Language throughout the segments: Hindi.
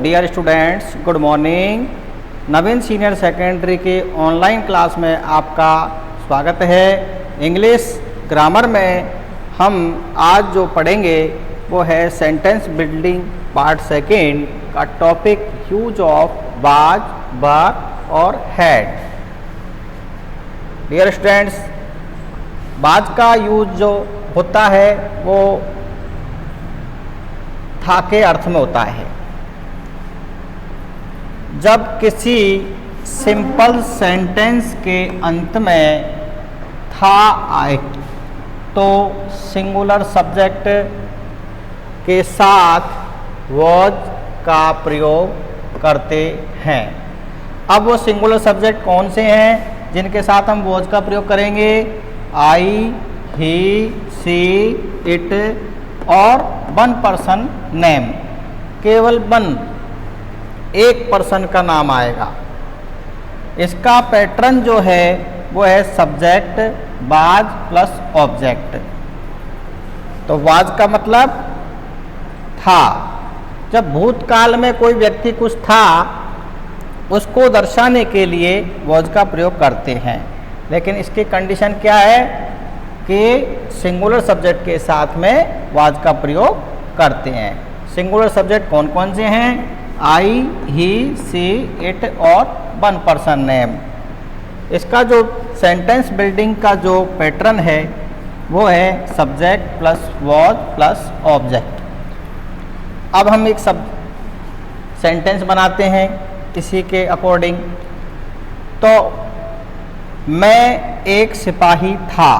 Dear students, good morning. Naveen senior secondary के ऑनलाइन क्लास में आपका स्वागत है। इंग्लिश ग्रामर में हम आज जो पढ़ेंगे वो है सेंटेंस बिल्डिंग पार्ट सेकेंड का टॉपिक यूज ऑफ वाज, वर और हैड। डियर स्टूडेंट्स, वाज का यूज जो होता है वो था के अर्थ में होता है। जब किसी सिंपल सेंटेंस के अंत में था आए तो सिंगुलर सब्जेक्ट के साथ वॉज का प्रयोग करते हैं। अब वो सिंगुलर सब्जेक्ट कौन से हैं जिनके साथ हम वॉज का प्रयोग करेंगे? आई, ही, सी, इट और वन पर्सन नेम। केवल वन, एक पर्सन का नाम आएगा। इसका पैटर्न जो है वो है सब्जेक्ट वाज प्लस ऑब्जेक्ट। तो वाज का मतलब था। जब भूतकाल में कोई व्यक्ति कुछ था उसको दर्शाने के लिए वाज का प्रयोग करते हैं, लेकिन इसकी कंडीशन क्या है कि सिंगुलर सब्जेक्ट के साथ में वाज का प्रयोग करते हैं। सिंगुलर सब्जेक्ट कौन कौन से हैं? आई, ही, सी, इट और वन पर्सन नेम। इसका जो सेंटेंस बिल्डिंग का जो पैटर्न है वो है subject plus was plus object. अब हम एक सेंटेंस बनाते हैं इसी के अकॉर्डिंग। तो मैं एक सिपाही था।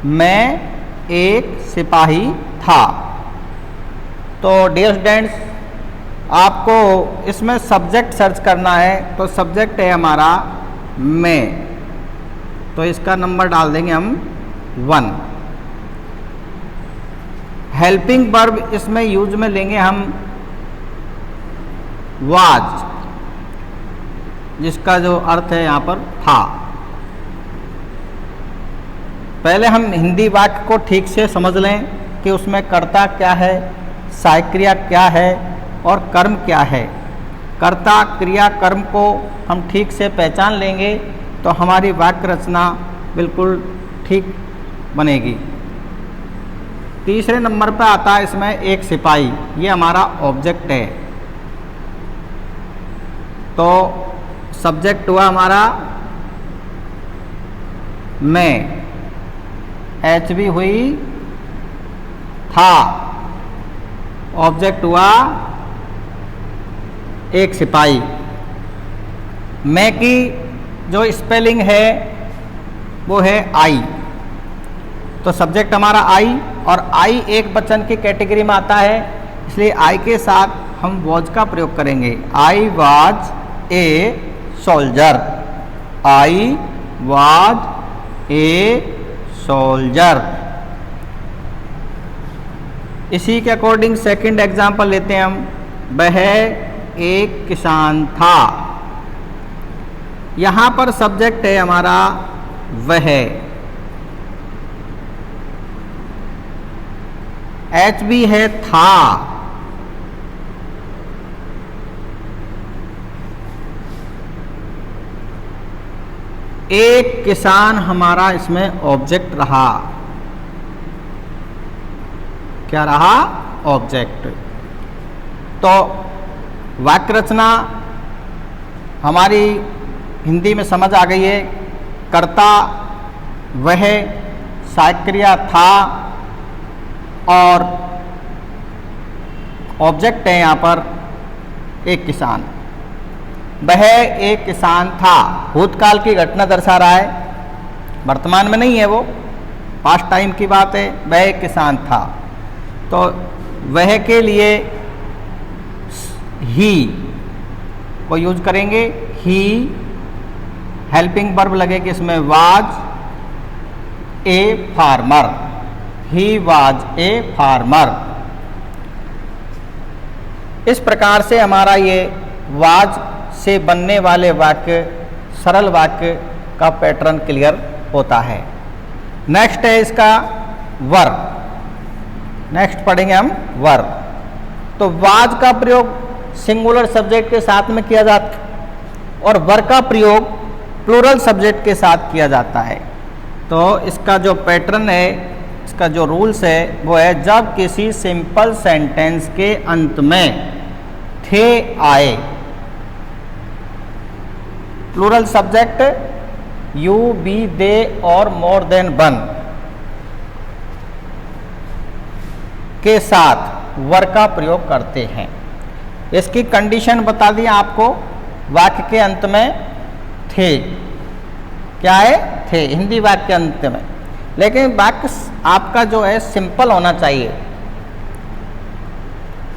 मैं एक सिपाही था। तो डियर स्टूडेंट्स, आपको इसमें सब्जेक्ट सर्च करना है। तो सब्जेक्ट है हमारा मैं, तो इसका नंबर डाल देंगे हम 1। हेल्पिंग वर्ब इसमें यूज में लेंगे हम वाज, जिसका जो अर्थ है यहाँ पर था। पहले हम हिंदी वाक्य को ठीक से समझ लें कि उसमें कर्ता क्या है, सहायक क्रिया क्या है और कर्म क्या है। कर्ता, क्रिया, कर्म को हम ठीक से पहचान लेंगे तो हमारी वाक्य रचना बिल्कुल ठीक बनेगी। तीसरे नंबर पर आता है इसमें एक सिपाही। ये हमारा ऑब्जेक्ट है। तो सब्जेक्ट हुआ हमारा मैं, एच बी हुई था, ऑब्जेक्ट हुआ एक सिपाही। मैं की जो स्पेलिंग है वो है आई। तो सब्जेक्ट हमारा आई और आई एक वचन की कैटेगरी में आता है, इसलिए आई के साथ हम वॉज का प्रयोग करेंगे। I was a soldier. I was a soldier. इसी के अकॉर्डिंग सेकंड एग्जांपल लेते हैं हम। वह एक किसान था। यहां पर सब्जेक्ट है हमारा वह। एच बी है था। एक किसान हमारा इसमें ऑब्जेक्ट रहा। क्या रहा? ऑब्जेक्ट। तो वाक्य रचना हमारी हिंदी में समझ आ गई है। कर्ता वह, सहायक क्रिया था और ऑब्जेक्ट है यहाँ पर एक किसान। वह एक किसान था, भूतकाल की घटना दर्शा रहा है, वर्तमान में नहीं है, वो पास्ट टाइम की बात है। वह एक किसान था। तो वह के लिए ही को यूज करेंगे। ही, हेल्पिंग वर्ब लगेगी इसमें was a farmer. He was a farmer. इस प्रकार से हमारा ये वाज से बनने वाले वाक्य, सरल वाक्य का पैटर्न क्लियर होता है। नेक्स्ट है इसका वर्ब। नेक्स्ट पढ़ेंगे हम वर्ब। तो वाज का प्रयोग सिंगुलर सब्जेक्ट के साथ में किया जाता और वर का प्रयोग प्लूरल सब्जेक्ट के साथ किया जाता है। तो इसका जो पैटर्न है, इसका जो रूल्स है वो है, जब किसी सिंपल सेंटेंस के अंत में थे आए, प्लूरल सब्जेक्ट यू, बी, दे और मोर देन वन के साथ वर का प्रयोग करते हैं। इसकी कंडीशन बता दी आपको, वाक्य के अंत में थे, क्या है, थे, हिंदी वाक्य के अंत में। लेकिन वाक्य आपका जो है सिंपल होना चाहिए।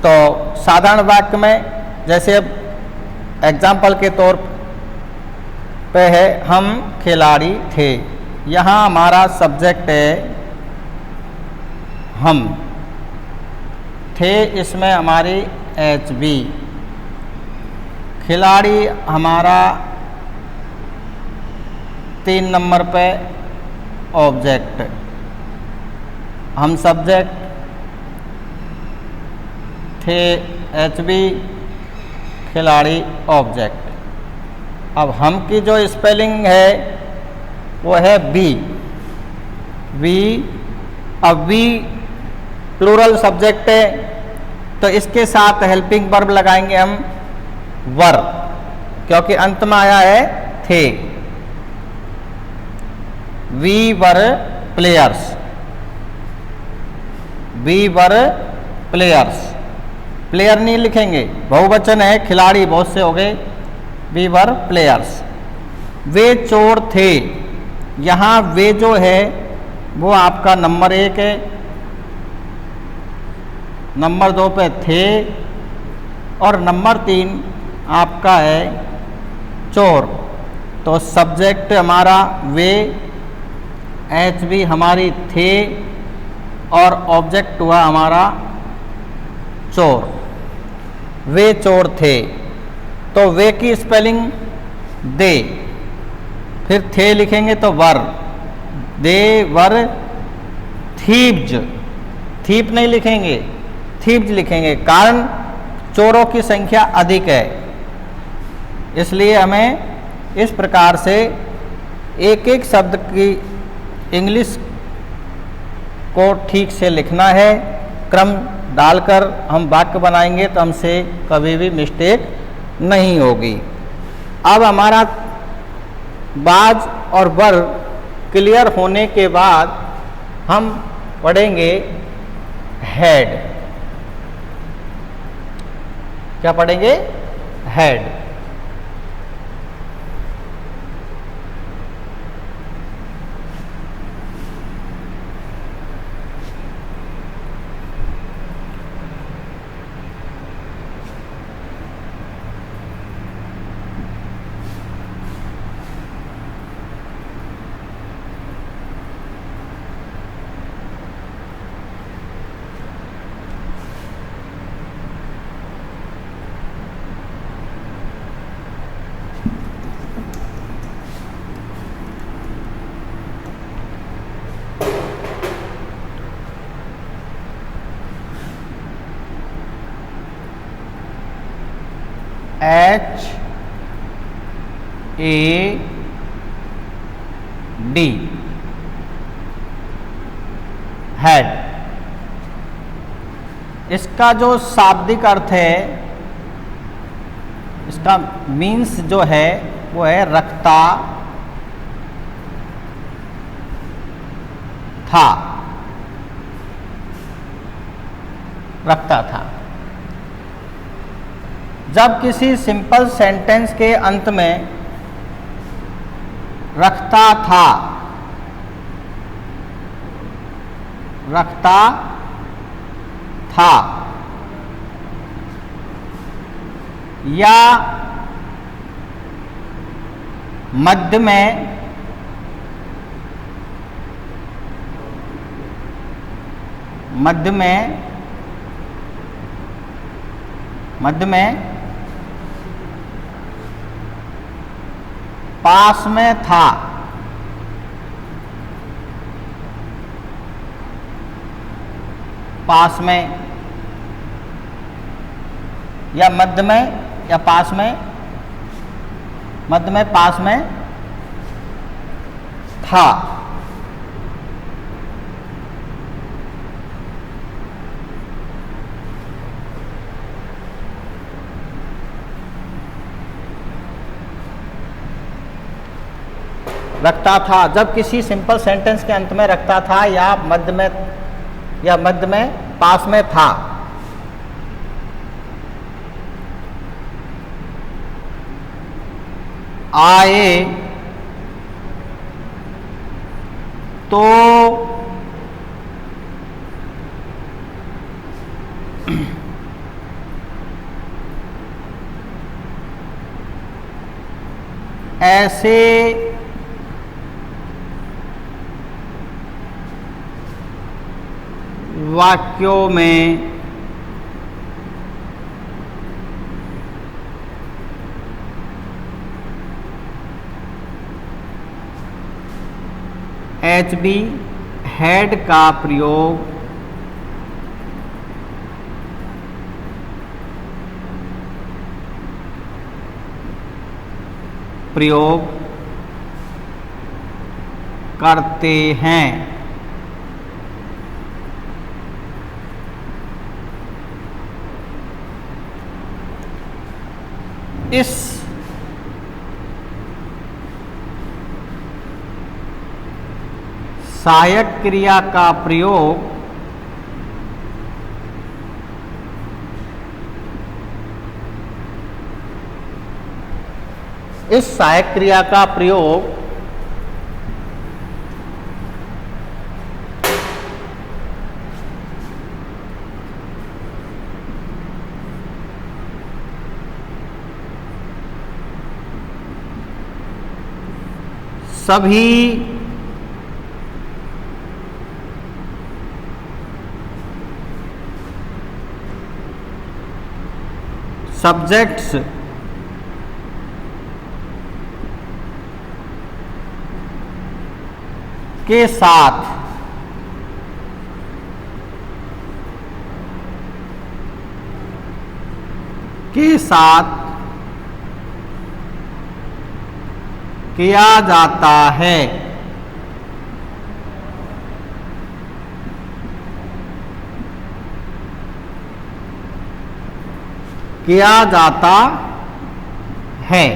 तो साधारण वाक्य में, जैसे अब एग्जाम्पल के तौर पे है, हम खिलाड़ी थे, यहाँ हमारा सब्जेक्ट है हम, थे इसमें हमारी एच बी, खिलाड़ी हमारा 3 नंबर पे ऑब्जेक्ट, हम सब्जेक्ट, थे एच बी, खिलाड़ी ऑब्जेक्ट। अब हम की जो स्पेलिंग है वो है बी, वी। अब वी प्लूरल सब्जेक्ट है तो इसके साथ हेल्पिंग वर्ब लगाएंगे हम वर, क्योंकि अंत में आया है थे। We were players, we were players, player नहीं लिखेंगे, बहुवचन है, खिलाड़ी बहुत से हो गए, वी वर प्लेयर्स। वे चोर थे, यहाँ वे जो है वो आपका नंबर 1 है, नंबर 2 पे थे और नंबर 3 आपका है चोर। तो सब्जेक्ट हमारा वे, एच बी हमारी थे और ऑब्जेक्ट हुआ हमारा चोर। वे चोर थे, तो वे की स्पेलिंग दे, फिर थे लिखेंगे तो वर, दे वर थीव्स, थीप नहीं लिखेंगे, थीव्स लिखेंगे, कारण चोरों की संख्या अधिक है, इसलिए हमें इस प्रकार से एक एक शब्द की इंग्लिश को ठीक से लिखना है। क्रम डालकर हम वाक्य बनाएंगे तो हमसे कभी भी मिस्टेक नहीं होगी। अब हमारा बाज और वर क्लियर होने के बाद हम पढ़ेंगे हेड। क्या पढ़ेंगे? Head. H A D, head. इसका जो शाब्दिक अर्थ है, इसका मीन्स जो है वो है रखता था, रखता था। जब किसी सिंपल सेंटेंस के अंत में रखता था, रखता था या मध्य में पास में था, पास में या मध्य में या पास में, मध्य में पास में था। रखता था, जब किसी सिंपल सेंटेंस के अंत में रखता था या मध्य में पास में था। आए तो ऐसे वाक्यों में HB हैड का प्रयोग करते हैं। इस सहायक क्रिया का प्रयोग सभी सब्जेक्ट्स के साथ किया जाता है। किया जाता है।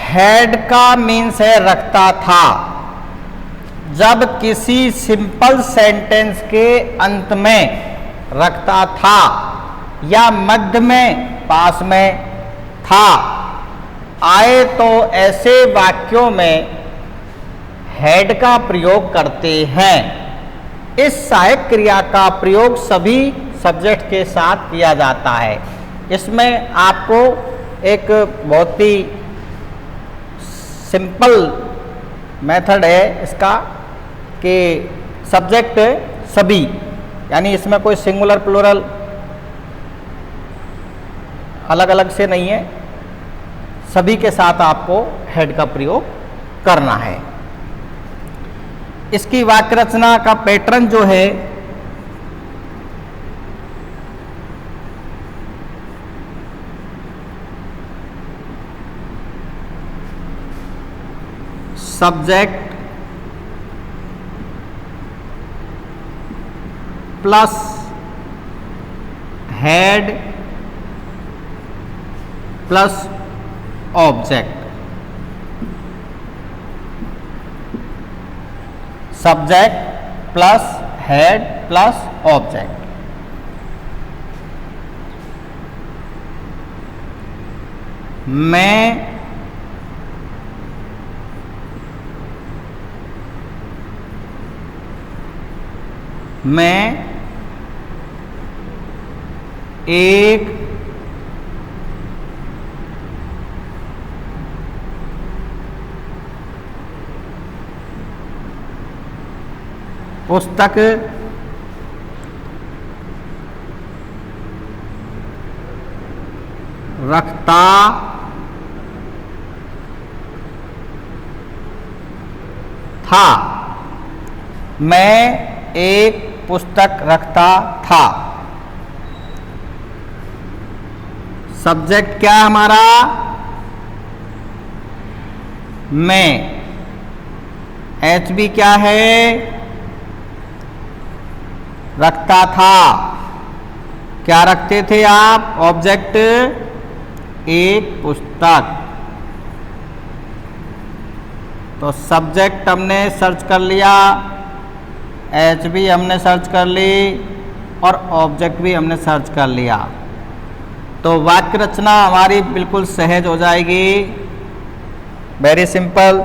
हैड का मीन्स है रखता था। जब किसी सिंपल सेंटेंस के अंत में रखता था या मध्य में पास में था। आए तो ऐसे वाक्यों में हैड का प्रयोग करते हैं। इस सहायक क्रिया का प्रयोग सभी सब्जेक्ट के साथ किया जाता है। इसमें आपको एक बहुत ही सिंपल मेथड है इसका कि सब्जेक्ट सभी, यानी इसमें कोई सिंगुलर प्लूरल अलग अलग से नहीं है, सभी के साथ आपको हेड का प्रयोग करना है। इसकी वाक्य रचना का पैटर्न जो है subject plus had plus object, subject plus had plus object. मैं एक पुस्तक रखता था। मैं एक पुस्तक रखता था। सब्जेक्ट क्या है हमारा? मैं। एच बी क्या है? रखता था। क्या रखते थे आप? ऑब्जेक्ट एक पुस्तक। तो सब्जेक्ट हमने सर्च कर लिया, एच बी हमने सर्च कर ली और ऑब्जेक्ट भी हमने सर्च कर लिया। तो वाक्य रचना हमारी बिल्कुल सहज हो जाएगी। Very simple.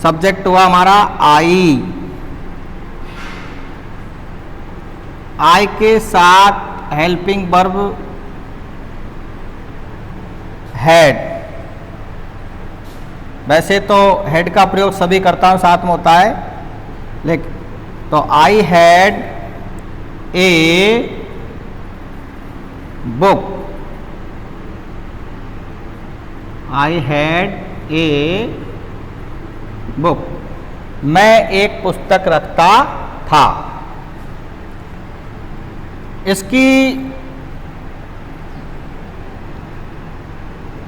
सब्जेक्ट हुआ हमारा आई। आई के साथ हेल्पिंग वर्ब हैड। वैसे तो हेड का प्रयोग सभी कर्ताओं साथ में होता है, लेकिन तो I had a book. I had a book. मैं एक पुस्तक रखता था। इसकी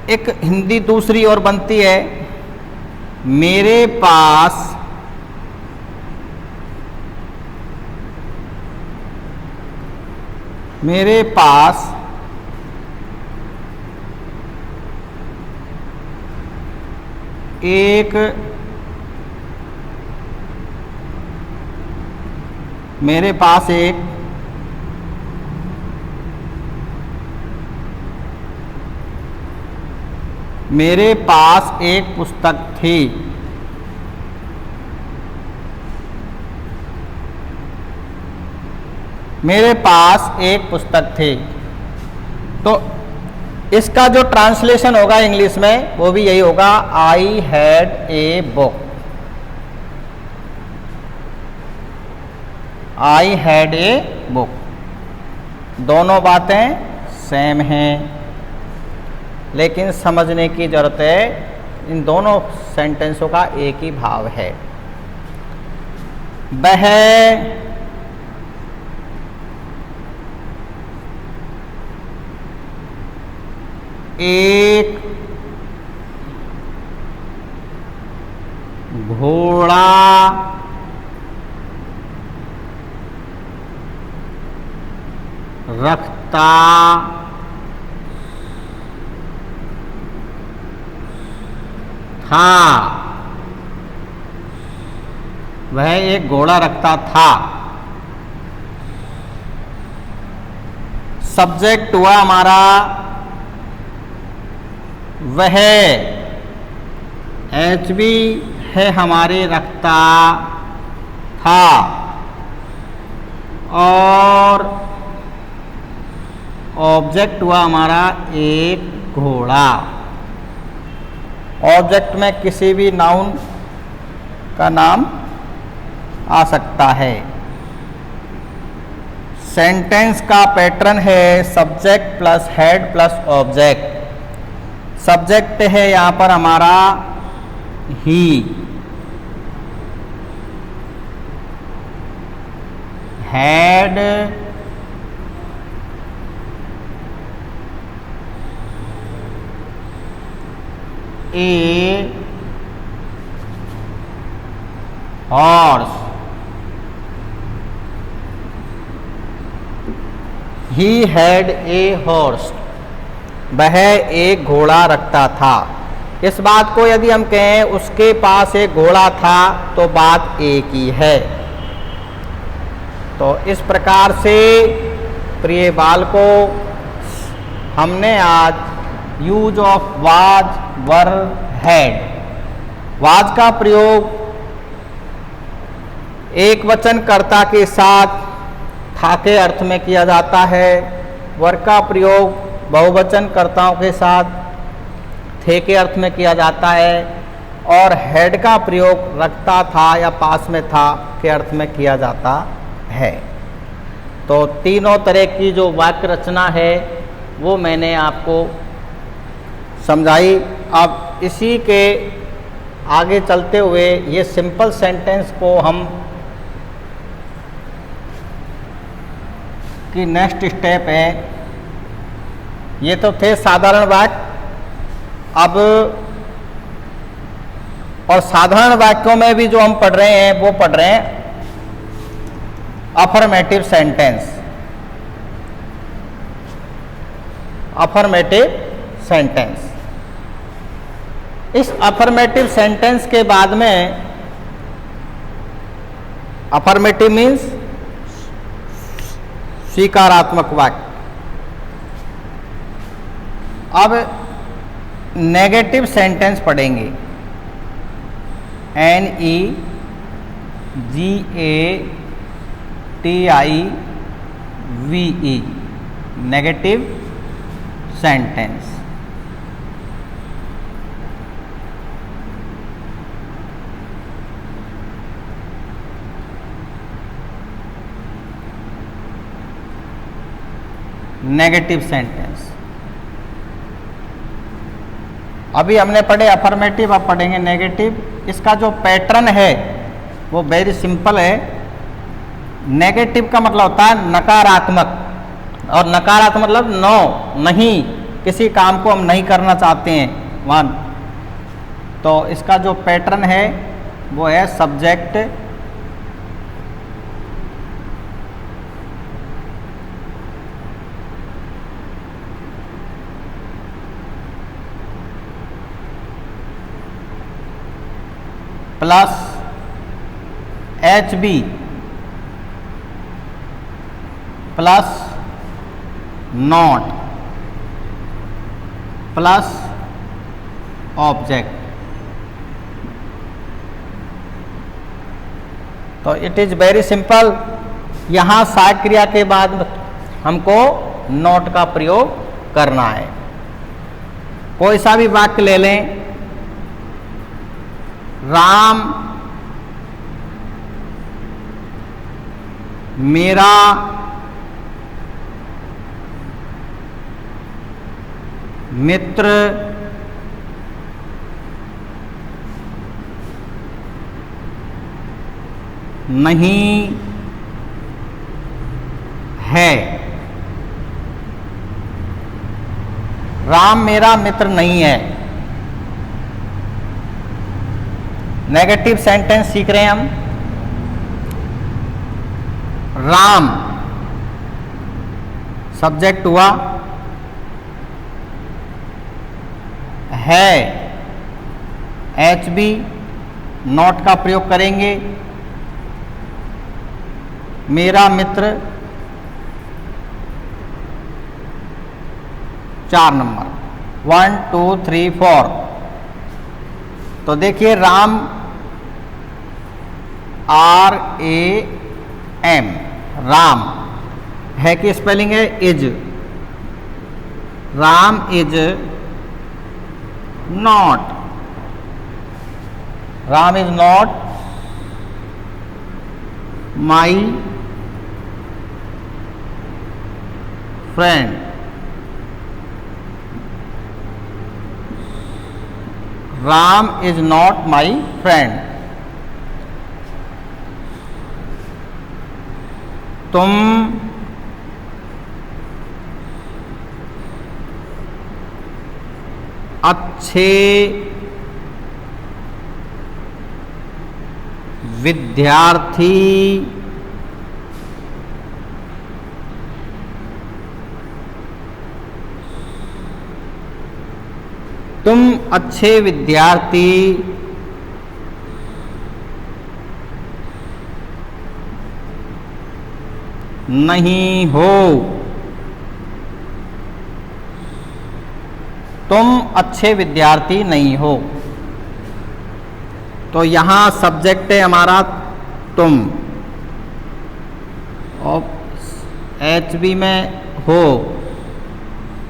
एक हिंदी दूसरी ओर बनती है, मेरे पास एक मेरे पास एक पुस्तक थी। मेरे पास एक पुस्तक थी। तो इसका जो ट्रांसलेशन होगा इंग्लिश में वो भी यही होगा, I had a book. I had a book. दोनों बातें सेम हैं, लेकिन समझने की जरूरत है। इन दोनों सेंटेंसों का एक ही भाव है। वह एक घोड़ा रखता था। वह एक घोड़ा रखता था। सब्जेक्ट हुआ हमारा वह। एच बी है हमारे रखता था। और ऑब्जेक्ट हुआ हमारा एक घोड़ा। ऑब्जेक्ट में किसी भी नाउन का नाम आ सकता है। सेंटेंस का पैटर्न है subject plus had plus object. Subject है यहाँ पर हमारा he. Had a horse. He had a horse. वह एक घोड़ा रखता था। इस बात को यदि हम कहें उसके पास एक घोड़ा था तो बात एक ही है। तो इस प्रकार से प्रिय बालकों, हमने आज use of was were had. Was का प्रयोग एक वचन कर्ता के साथ था के अर्थ में किया जाता है। वर का प्रयोग बहुवचन कर्ताओं के साथ थे के अर्थ में किया जाता है। और हेड का प्रयोग रखता था या पास में था के अर्थ में किया जाता है। तो तीनों तरह की जो वाक्य रचना है वो मैंने आपको समझाई। अब इसी के आगे चलते हुए ये सिंपल सेंटेंस को हम कि नेक्स्ट स्टेप है ये तो थे साधारण वाक्य। अब और साधारण वाक्यों में भी जो हम पढ़ रहे हैं वो पढ़ रहे हैं अफर्मेटिव सेंटेंस। अफर्मेटिव सेंटेंस, इस अफर्मेटिव सेंटेंस के बाद में, अफर्मेटिव मीन्स स्वीकारात्मक वाक्य। अब नेगेटिव सेंटेंस पढ़ेंगे, NEGATIVE, negative sentence. Negative sentence अभी हमने पढ़े अफर्मेटिव, अब पढ़ेंगे नेगेटिव। इसका जो पैटर्न है वो वेरी सिंपल है। नेगेटिव का मतलब होता है नकारात्मक, और नकारात्मक मतलब नो, नहीं, किसी काम को हम नहीं करना चाहते हैं, वन। तो इसका जो पैटर्न है वो है subject plus HB plus not plus object. तो इट इज वेरी सिंपल। यहाँ सहायक क्रिया के बाद हमको नॉट का प्रयोग करना है। कोई सा भी वाक्य ले लें, राम मेरा मित्र नहीं है। राम मेरा मित्र नहीं है। नेगेटिव सेंटेंस सीख रहे हैं हम। राम सब्जेक्ट हुआ, है HB, नॉट का प्रयोग करेंगे, मेरा मित्र 4 नंबर 1 2 3 4। तो देखिए राम RAM, राम है कि स्पेलिंग है is. Ram is not, Ram is not my friend. Ram is not my friend. तुम अच्छे विद्यार्थी तुम अच्छे विद्यार्थी नहीं हो। तुम अच्छे विद्यार्थी नहीं हो। तो यहाँ सब्जेक्ट है हमारा तुम, और HB में हो,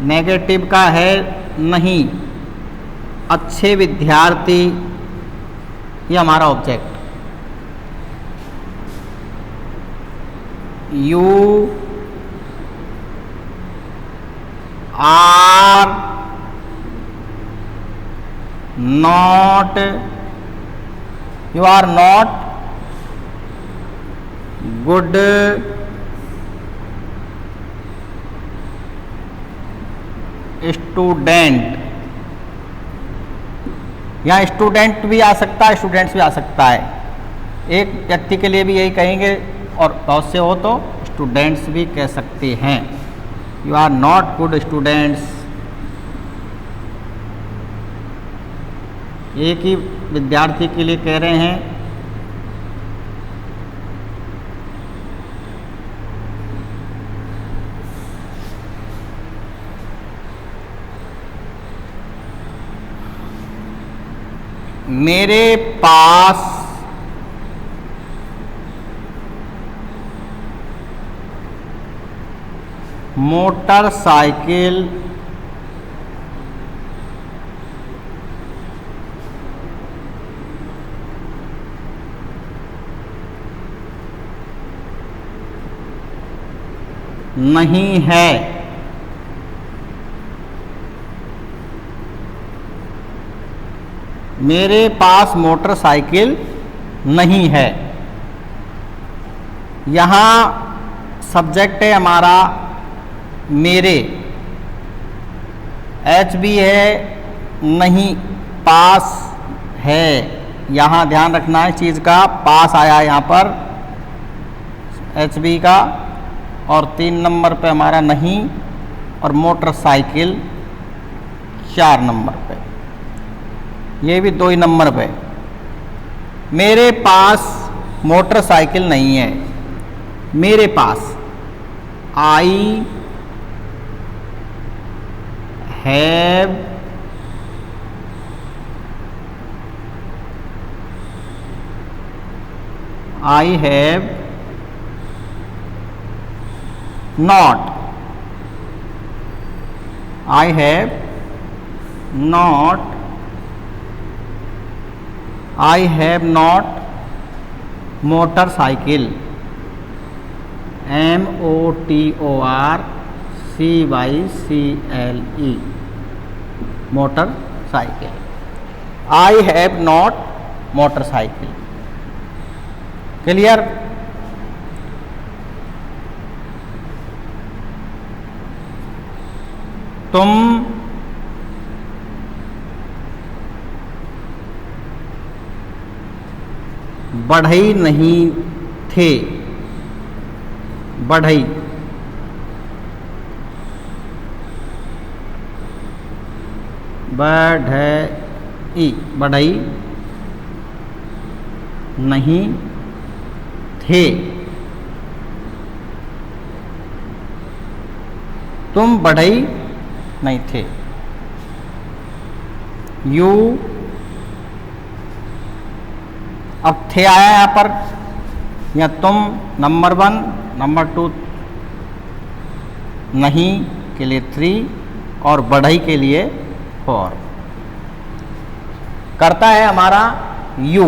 नेगेटिव का है नहीं, अच्छे विद्यार्थी ये हमारा object. You are not, you are not good student, यहाँ स्टूडेंट भी आ सकता है, स्टूडेंट्स भी आ सकता है। एक व्यक्ति के लिए भी यही कहेंगे और बहुत से हो तो स्टूडेंट्स भी कह सकते हैं। You are not good students, एक ही विद्यार्थी के लिए कह रहे हैं। मेरे पास मोटरसाइकिल नहीं है। मेरे पास मोटरसाइकिल नहीं है। यहाँ सब्जेक्ट है हमारा मेरे, एच भी है, नहीं, पास है। यहाँ ध्यान रखना है चीज़ का, पास आया है यहाँ पर एच बी का, और 3 नंबर पे हमारा नहीं, और मोटरसाइकिल 4 नंबर पे, ये भी 2 ही नंबर पे। मेरे पास मोटरसाइकिल नहीं है। मेरे पास, I have not, I have not motorcycle, motorcycle, motorcycle, I have not motorcycle। Clear? तुम बढ़ई नहीं थे। बढ़ई, बढ़ई नहीं थे। तुम बढ़ई नहीं थे। यू, अब थे आया यहाँ पर, या तुम नंबर 1, नंबर 2 नहीं के लिए 3 और बढ़ई के लिए 4। करता है हमारा you,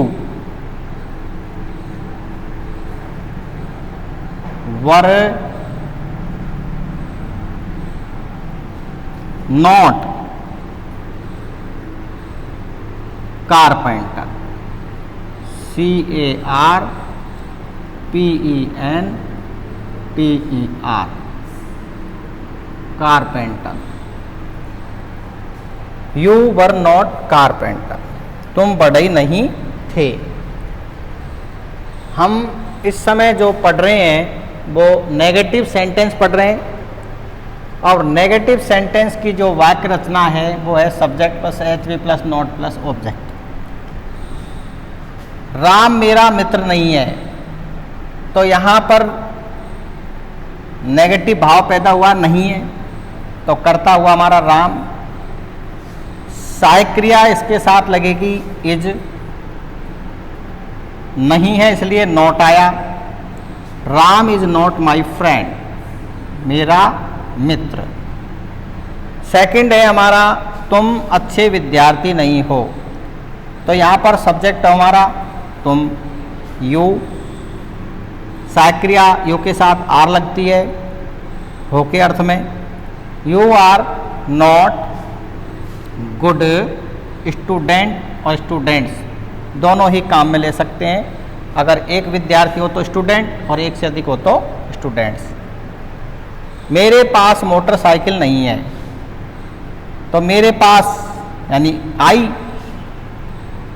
were not carpenter, CARPENTER, carpenter. You were not carpenter, तुम बढ़ई नहीं थे। हम इस समय जो पढ़ रहे हैं वो नेगेटिव सेंटेंस पढ़ रहे हैं, और नेगेटिव सेंटेंस की जो वाक्य रचना है वो है subject plus HV plus not plus object. Ram मेरा मित्र नहीं है, तो यहाँ पर नेगेटिव भाव पैदा हुआ, नहीं है, तो करता हुआ हमारा राम। सहायक क्रिया इसके साथ लगेगी इज, नहीं है इसलिए नॉट आया। Ram is not my friend, मेरा मित्र। सेकंड है हमारा तुम अच्छे विद्यार्थी नहीं हो, तो यहाँ पर सब्जेक्ट हमारा तुम, यू, सहायक क्रिया यू के साथ आर लगती है हो के अर्थ में। You are not good student और स्टूडेंट्स दोनों ही काम में ले सकते हैं। अगर एक विद्यार्थी हो तो स्टूडेंट और एक से अधिक हो तो स्टूडेंट्स। मेरे पास मोटरसाइकिल नहीं है, तो मेरे पास यानी आई,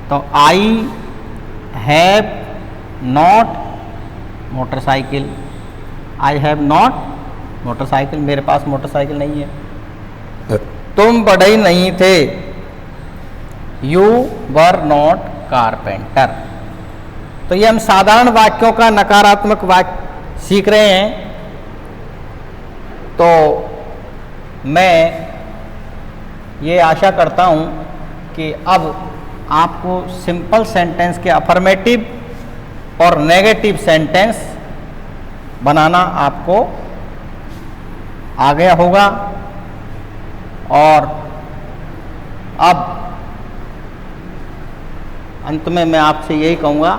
तो I have not motorcycle, I have not motorcycle, मेरे पास मोटरसाइकिल नहीं है। तुम बढ़ई नहीं थे, यू वर नॉट कारपेंटर। तो ये हम साधारण वाक्यों का नकारात्मक वाक्य सीख रहे हैं। तो मैं ये आशा करता हूँ कि अब आपको सिंपल सेंटेंस के अफर्मेटिव और नेगेटिव सेंटेंस बनाना आपको आ गया होगा। और अब अंत में मैं आपसे यही कहूँगा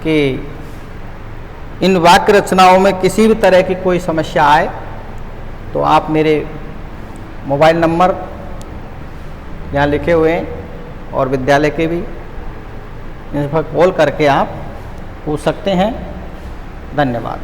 कि इन वाक्य रचनाओं में किसी भी तरह की कोई समस्या आए तो आप मेरे मोबाइल नंबर यहाँ लिखे हुए हैं और विद्यालय के भी, इन पर कॉल करके आप पूछ सकते हैं। धन्यवाद।